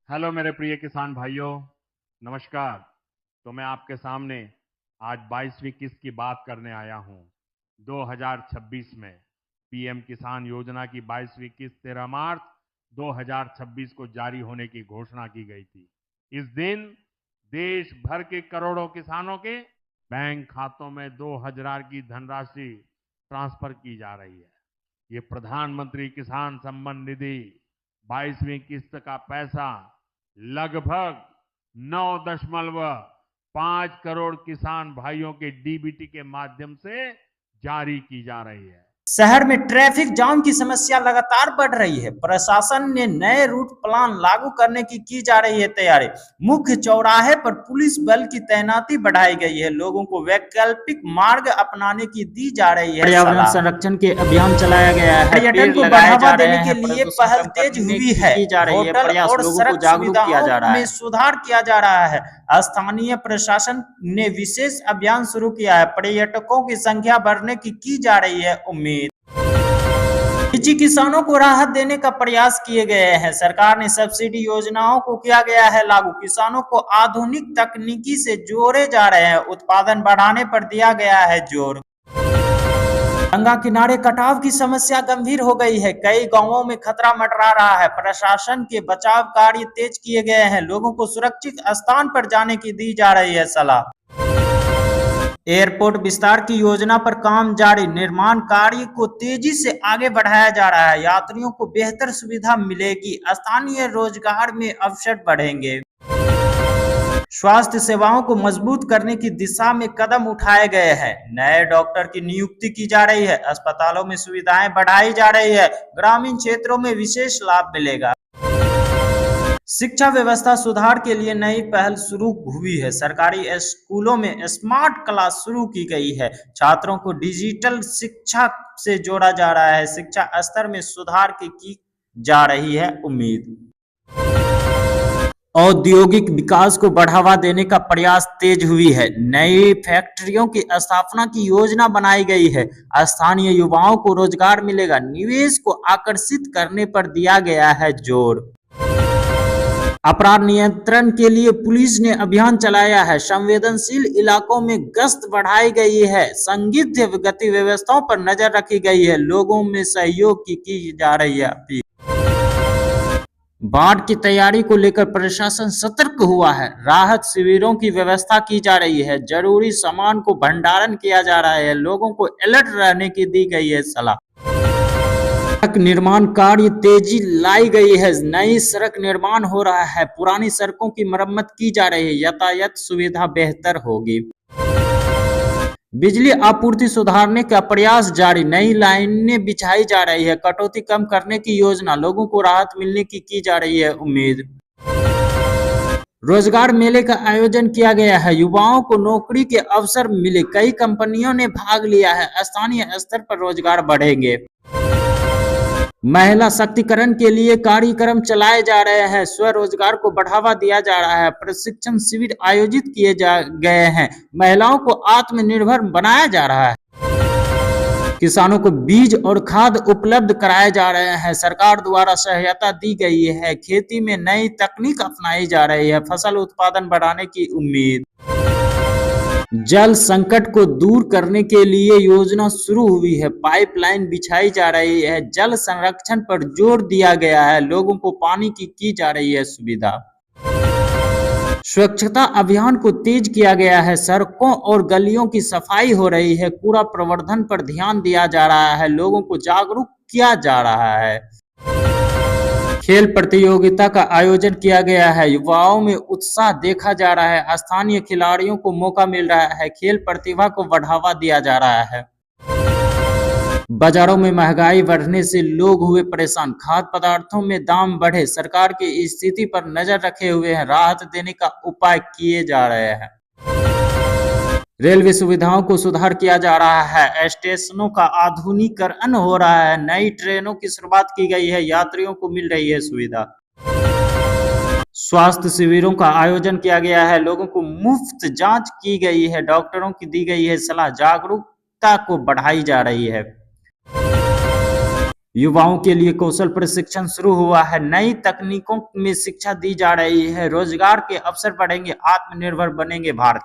Hello मेरे प्रिय किसान भाइयों, नमस्कार। तो मैं आपके सामने आज 22वीं किस्त की बात करने आया हूं। 2026 में पीएम किसान योजना की 22वीं किस्त 13 मार्च 2026 को जारी होने की घोषणा की गई थी। इस दिन देश भर के करोड़ों किसानों के बैंक खातों में 2000 की धनराशि ट्रांसफर की जा रही है। ये प्रधानमंत्री किसान सम्मान निधि 22वीं किस्त का पैसा लगभग 9.5 करोड़ किसान भाइयों के डीबीटी के माध्यम से जारी की जा रही है। शहर में ट्रैफिक जाम की समस्या लगातार बढ़ रही है। प्रशासन ने नए रूट प्लान लागू करने की जा रही है तैयारी। मुख्य चौराहे पर पुलिस बल की तैनाती बढ़ाई गई है। लोगों को वैकल्पिक मार्ग अपनाने की दी जा रही है। पर्यावरण संरक्षण के अभियान चलाया गया है। पर्यटन को बढ़ावा देने के लिए पहल तेज हुई है। होटल और सड़क सुविधाओं में सुधार किया जा रहा है। स्थानीय प्रशासन ने विशेष अभियान शुरू किया है। पर्यटकों की संख्या बढ़ने की जा रही है उम्मीद। लीची किसानों को राहत देने का प्रयास किए गए हैं। सरकार ने सब्सिडी योजनाओं को किया गया है लागू। किसानों को आधुनिक तकनीकी से जोड़े जा रहे हैं। उत्पादन बढ़ाने पर दिया गया है जोर। गंगा किनारे कटाव की समस्या गंभीर हो गई है। कई गांवों में खतरा मंडरा रहा है। प्रशासन के बचाव कार्य तेज किए गए हैं। लोगों को सुरक्षित स्थान पर जाने की दी जा रही है सलाह। एयरपोर्ट विस्तार की योजना पर काम जारी। निर्माण कार्य को तेजी से आगे बढ़ाया जा रहा है। यात्रियों को बेहतर सुविधा मिलेगी। स्थानीय रोजगार में अवसर बढ़ेंगे। स्वास्थ्य सेवाओं को मजबूत करने की दिशा में कदम उठाए गए हैं। नए डॉक्टर की नियुक्ति की जा रही है। अस्पतालों में सुविधाएं बढ़ाई जा रही है। ग्रामीण क्षेत्रों में विशेष लाभ मिलेगा। शिक्षा व्यवस्था सुधार के लिए नई पहल शुरू हुई है। सरकारी स्कूलों में स्मार्ट क्लास शुरू की गई है। छात्रों को डिजिटल शिक्षा से जोड़ा जा रहा है। शिक्षा स्तर में सुधार की जा रही है उम्मीद। औद्योगिक विकास को बढ़ावा देने का प्रयास तेज हुई है। नई फैक्ट्रियों की स्थापना की योजना बनाई गई है। स्थानीय युवाओं को रोजगार मिलेगा। निवेश को आकर्षित करने पर दिया गया है जोर। अपराध नियंत्रण के लिए पुलिस ने अभियान चलाया है। संवेदनशील इलाकों में गश्त बढ़ाई गई है। संदिग्ध गति व्यवस्थाओं पर नजर रखी गई है। लोगों में सहयोग की जा रही है अपील। बाढ़ की तैयारी को लेकर प्रशासन सतर्क हुआ है। राहत शिविरों की व्यवस्था की जा रही है। जरूरी सामान को भंडारण किया जा रहा है। लोगों को अलर्ट रहने की दी गई है सलाह। सड़क निर्माण कार्य तेजी लाई गई है। नई सड़क निर्माण हो रहा है। पुरानी सड़कों की मरम्मत की जा रही है। यातायात सुविधा बेहतर होगी। बिजली आपूर्ति सुधारने का प्रयास जारी। नई लाइनें बिछाई जा रही है। कटौती कम करने की योजना। लोगों को राहत मिलने की जा रही है उम्मीद। रोजगार मेले का आयोजन किया गया है। युवाओं को नौकरी के अवसर मिले। कई कंपनियों ने भाग लिया है। स्थानीय स्तर पर रोजगार बढ़ेंगे। महिला शक्तिकरण के लिए कार्यक्रम चलाए जा रहे हैं। स्वरोजगार को बढ़ावा दिया जा रहा है। प्रशिक्षण शिविर आयोजित किए गए हैं। महिलाओं को आत्मनिर्भर बनाया जा रहा है। किसानों को बीज और खाद उपलब्ध कराए जा रहे हैं। सरकार द्वारा सहायता दी गई है। खेती में नई तकनीक अपनाई जा रही है। फसल उत्पादन बढ़ाने की उम्मीद। जल संकट को दूर करने के लिए योजना शुरू हुई है। पाइपलाइन बिछाई जा रही है। जल संरक्षण पर जोर दिया गया है। लोगों को पानी की जा रही है सुविधा। स्वच्छता अभियान को तेज किया गया है। सड़कों और गलियों की सफाई हो रही है। कूड़ा प्रबंधन पर ध्यान दिया जा रहा है। लोगों को जागरूक किया जा रहा है। खेल प्रतियोगिता का आयोजन किया गया है। युवाओं में उत्साह देखा जा रहा है। स्थानीय खिलाड़ियों को मौका मिल रहा है। खेल प्रतिभा को बढ़ावा दिया जा रहा है। बाजारों में महंगाई बढ़ने से लोग हुए परेशान। खाद्य पदार्थों में दाम बढ़े। सरकार की स्थिति पर नजर रखे हुए हैं। राहत देने का उपाय किए जा रहे हैं। रेलवे सुविधाओं को सुधार किया जा रहा है। स्टेशनों का आधुनिकीकरण हो रहा है। नई ट्रेनों की शुरुआत की गई है। यात्रियों को मिल रही है सुविधा। स्वास्थ्य शिविरों का आयोजन किया गया है। लोगों को मुफ्त जांच की गई है। डॉक्टरों की दी गई है सलाह। जागरूकता को बढ़ाई जा रही है। युवाओं के लिए कौशल प्रशिक्षण शुरू हुआ है, नई तकनीकों में शिक्षा दी जा रही है, रोजगार के अवसर बढ़ेंगे, आत्मनिर्भर बनेंगे भारत।